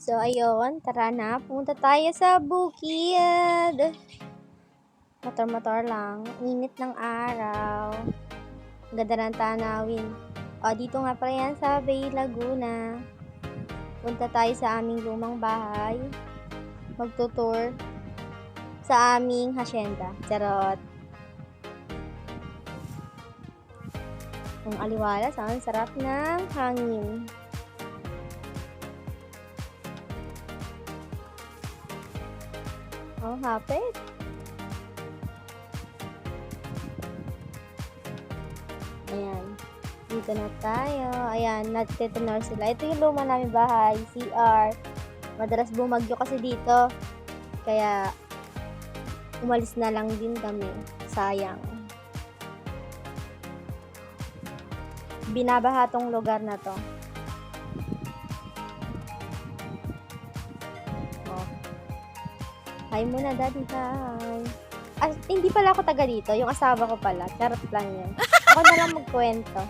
So, ayun, tara na. Pumunta tayo sa bukid. Motor-motor lang. Init ng araw. Ang ganda ng tanawin. O, dito nga pala yan sa Bay Laguna. Punta tayo sa aming lumang bahay. Magtutour sa aming hacienda. Charot. Ang aliwalas, ang sarap ng hangin. Oh, hapit. Ayan. Dito na tayo. Ayan, natitinor sila. Ito yung luma namin bahay, CR. Madalas bumagyo kasi dito. Kaya, umalis na lang din kami. Sayang. Binabaha tong lugar na to. Oh. Hi muna, daddy. Hi. Ah, hindi pala ako taga dito. Yung asawa ko pala. Charot lang yan. Ako na lang magkwento.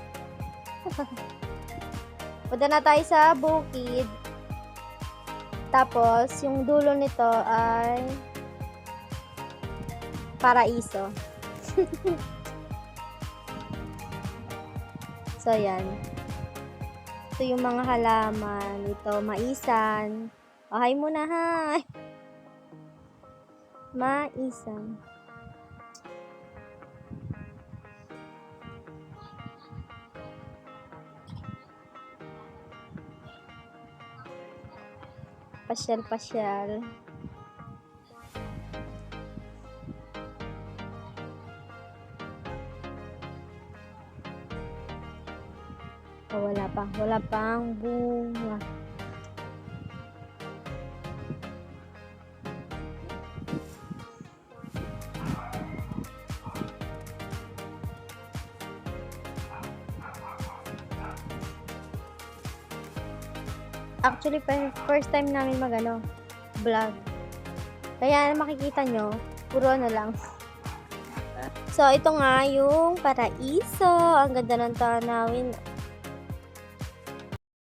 Punta na tayo sa bukid. Tapos, yung dulo nito ay paraiso. So, yan. Ito yung mga halaman. Ito, maisan. Oh, hi muna, hi! Maisan. Pasyal-pasyal. Oh, wala pa. Wala pang bunga. Actually, first time namin vlog. Kaya makikita nyo, puro ano lang. So, ito nga yung paraiso. Ang ganda ng tanawin.